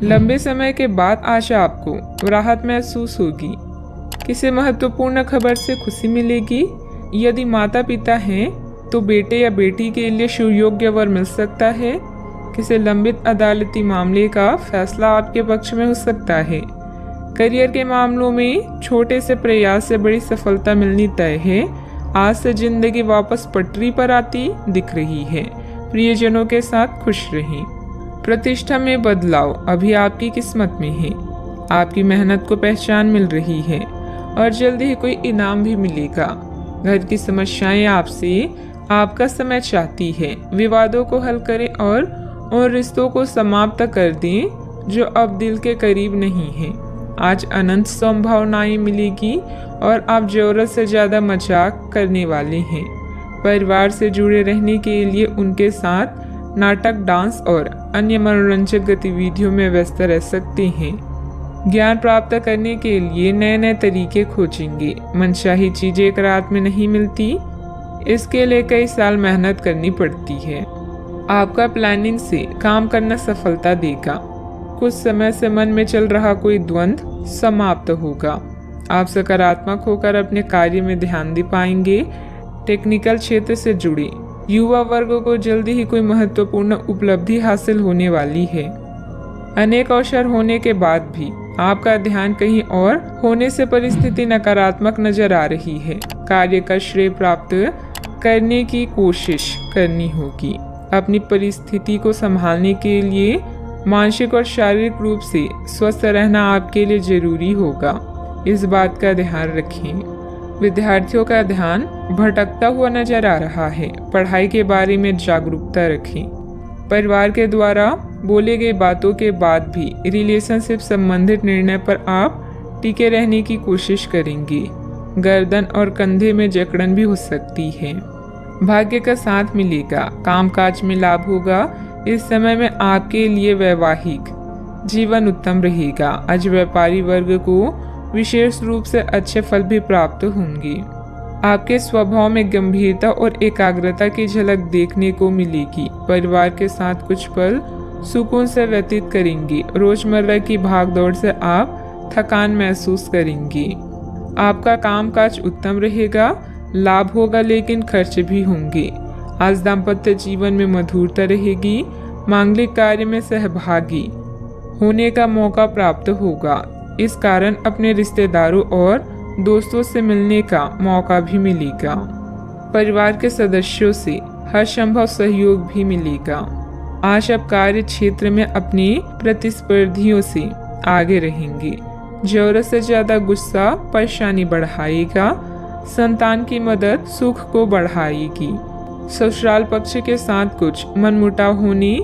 लंबे समय के बाद आज आपको राहत महसूस होगी। किसी महत्वपूर्ण खबर से खुशी मिलेगी। यदि माता पिता हैं तो बेटे या बेटी के लिए सुयोग्य वर मिल सकता है। किसी लंबित अदालती मामले का फैसला आपके पक्ष में हो सकता है। करियर के मामलों में छोटे से प्रयास से बड़ी सफलता मिलनी तय है। आज से जिंदगी वापस पटरी पर आती दिख रही है। प्रियजनों के साथ खुश रहें। प्रतिष्ठा में बदलाव अभी आपकी किस्मत में है। आपकी मेहनत को पहचान मिल रही है और जल्दी ही कोई इनाम भी मिलेगा। घर की समस्याएं आपसे आपका समय चाहती है। विवादों को हल करें और उन रिश्तों को समाप्त कर दें जो अब दिल के करीब नहीं है। आज अनंत संभावनाएं मिलेगी और आप जरूरत से ज्यादा मजाक करने वाले हैं। परिवार से जुड़े रहने के लिए उनके साथ नाटक, डांस और अन्य मनोरंजक गतिविधियों में व्यस्त रह सकते हैं। ज्ञान प्राप्त करने के लिए नए नए तरीके खोजेंगे। मनचाही चीजें एक रात में नहीं मिलती, इसके लिए कई साल मेहनत करनी पड़ती है। आपका प्लानिंग से काम करना सफलता देगा। कुछ समय से मन में चल रहा कोई द्वंद्व समाप्त होगा। आप सकारात्मक होकर अपने कार्य में ध्यान दे पाएंगे। टेक्निकल क्षेत्र से जुड़े युवा वर्ग को जल्दी ही कोई महत्वपूर्ण उपलब्धि हासिल होने वाली है। अनेक अवसर होने के बाद भी आपका ध्यान कहीं और होने से परिस्थिति नकारात्मक नजर आ रही है। कार्य का श्रेय प्राप्त करने की कोशिश करनी होगी। अपनी परिस्थिति को संभालने के लिए मानसिक और शारीरिक रूप से स्वस्थ रहना आपके लिए जरूरी होगा। इस बात का ध्यान रखें। विद्यार्थियों का ध्यान भटकता हुआ नजर आ रहा है। पढ़ाई के बारे में जागरूकता रखें। परिवार के द्वारा बोले गई बातों के बाद भी रिलेशनशिप संबंधित निर्णय पर आप टिके रहने की कोशिश करेंगे। गर्दन और कंधे में जकड़न भी हो सकती है। भाग्य का साथ मिलेगा। कामकाज में लाभ होगा। इस समय में आपके लिए वैवाहिक जीवन उत्तम रहेगा। आज व्यापारी वर्ग को विशेष रूप से अच्छे फल भी प्राप्त होंगे। आपके स्वभाव में गंभीरता और एकाग्रता की झलक देखने को मिलेगी। परिवार के साथ कुछ पल सुकून से व्यतीत करेंगे। रोजमर्रा की भागदौड़ से आप थकान महसूस करेंगे। आपका कामकाज उत्तम रहेगा। लाभ होगा लेकिन खर्च भी होंगे। आज दाम्पत्य जीवन में मधुरता रहेगी। मांगलिक कार्य में सहभागी होने का मौका प्राप्त होगा। इस कारण अपने रिश्तेदारों और दोस्तों से मिलने का मौका भी मिलेगा। परिवार के सदस्यों से हर संभव सहयोग भी मिलेगा। आज आप कार्य क्षेत्र में अपने प्रतिस्पर्धियों से आगे रहेंगे। जरूरत से ज्यादा गुस्सा परेशानी बढ़ाएगा। संतान की मदद सुख को बढ़ाएगी। ससुराल पक्ष के साथ कुछ मनमुटाव होने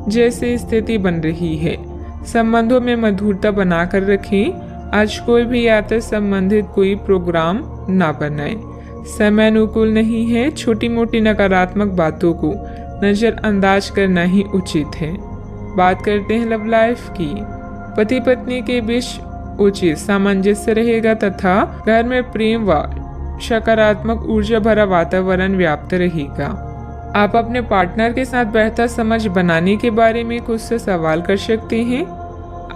जैसी स्थिति बन रही है। संबंधों में मधुरता बनाकर रखें। आज कोई भी यात्रा संबंधित कोई प्रोग्राम ना बनाए। समय अनुकूल नहीं है। छोटी मोटी नकारात्मक बातों को नजरअंदाज करना ही उचित है। बात करते हैं लव लाइफ की। पति पत्नी के बीच उचित सामंजस्य रहेगा तथा घर में प्रेम व सकारात्मक ऊर्जा भरा वातावरण व्याप्त रहेगा। आप अपने पार्टनर के साथ बेहतर समझ बनाने के बारे में खुद से सवाल कर सकते हैं।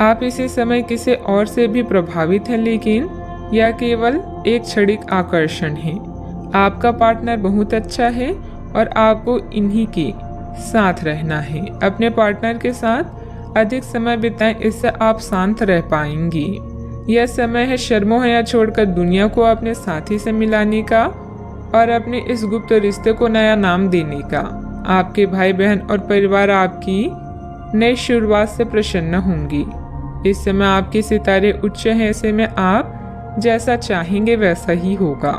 आप इसी समय किसी और से भी प्रभावित हैं, लेकिन यह केवल एक क्षणिक आकर्षण है। आपका पार्टनर बहुत अच्छा है और आपको इन्हीं के साथ रहना है। अपने पार्टनर के साथ अधिक समय बिताएं, इससे आप शांत रह पाएंगे। यह समय है शर्मोहया छोड़कर दुनिया को अपने साथी से मिलाने का और अपने इस गुप्त रिश्ते को नया नाम देने का। आपके भाई बहन और परिवार आपकी नई शुरुआत से प्रसन्न होंगी। इस समय आपके सितारे उच्च हैं, ऐसे में आप जैसा चाहेंगे वैसा ही होगा।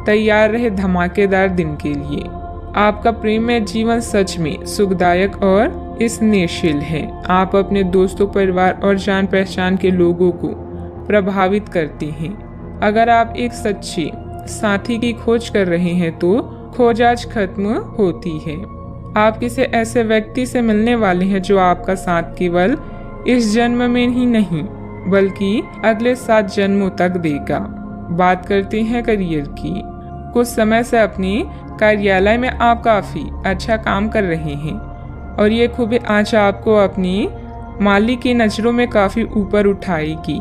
तैयार रहे धमाकेदार दिन के लिए। आपका प्रेममय जीवन सच में सुखदायक और स्नेहशील है। आप अपने दोस्तों, परिवार और जान पहचान के लोगों को प्रभावित करते हैं। अगर आप एक सच्चे साथी की खोज कर रहे हैं तो खोज आज खत्म होती है। आप किसी ऐसे व्यक्ति से मिलने वाले हैं जो आपका साथ केवल इस जन्म में ही नहीं बल्कि अगले 7 जन्मों तक देगा। बात करते हैं करियर की। कुछ समय से अपने कार्यालय में आप काफी अच्छा काम कर रहे हैं और ये खूबी आज आपको अपनी मालिक की नज़रों में काफ़ी ऊपर उठाएगी।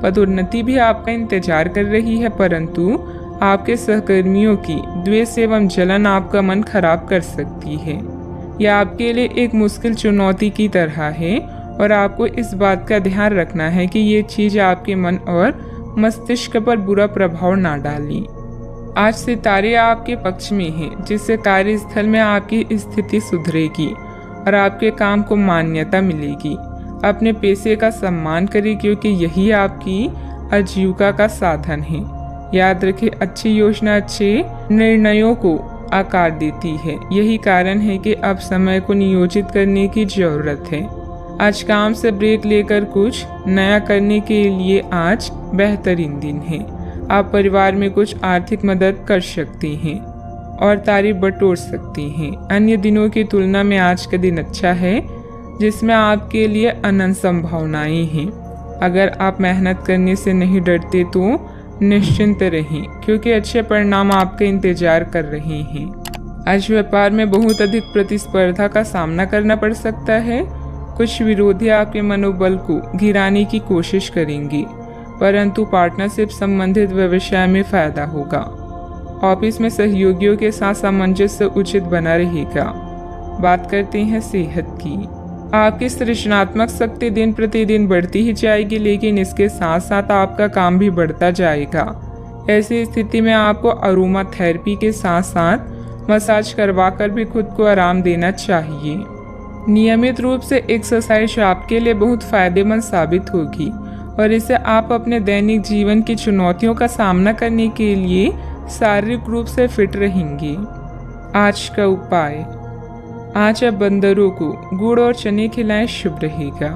पदोन्नति भी आपका इंतजार कर रही है, परंतु आपके सहकर्मियों की द्वेष एवं जलन आपका मन खराब कर सकती है। यह आपके लिए एक मुश्किल चुनौती की तरह है और आपको इस बात का ध्यान रखना है कि ये चीज़ आपके मन और मस्तिष्क पर बुरा प्रभाव ना डालें। आज सितारे आपके पक्ष में हैं, जिससे कार्यस्थल में आपकी स्थिति सुधरेगी और आपके काम को मान्यता मिलेगी। अपने पेशे का सम्मान करें, क्योंकि यही आपकी आजीविका का साधन है। याद रखें, अच्छी योजना अच्छे निर्णयों को आकार देती है। यही कारण है कि अब समय को नियोजित करने की जरूरत है। आज काम से ब्रेक लेकर कुछ नया करने के लिए आज बेहतरीन दिन है। आप परिवार में कुछ आर्थिक मदद कर सकती हैं और तारीफ बटोर सकती हैं। अन्य दिनों की तुलना में आज का दिन अच्छा है, जिसमें आपके लिए अनंत संभावनाएं हैं। अगर आप मेहनत करने से नहीं डरते तो निश्चिंत रहें, क्योंकि अच्छे परिणाम आपका इंतजार कर रहे हैं। आज व्यापार में बहुत अधिक प्रतिस्पर्धा का सामना करना पड़ सकता है। कुछ विरोधी आपके मनोबल को गिराने की कोशिश करेंगे, परंतु पार्टनरशिप संबंधित व्यवसाय में फायदा होगा। ऑफिस में सहयोगियों के साथ सामंजस्य उचित बना रहेगा। बात करते हैं सेहत की। आपकी सृजनात्मक शक्ति दिन प्रतिदिन बढ़ती ही जाएगी, लेकिन इसके साथ साथ आपका काम भी बढ़ता जाएगा। ऐसी स्थिति में आपको अरोमा थेरेपी के साथ साथ मसाज करवाकर भी खुद को आराम देना चाहिए। नियमित रूप से एक्सरसाइज आपके लिए बहुत फायदेमंद साबित होगी और इससे आप अपने दैनिक जीवन की चुनौतियों का सामना करने के लिए शारीरिक रूप से फिट रहेंगे। आज का उपाय, आज आप बंदरों को गुड़ और चने खिलाएं, शुभ रहेगा।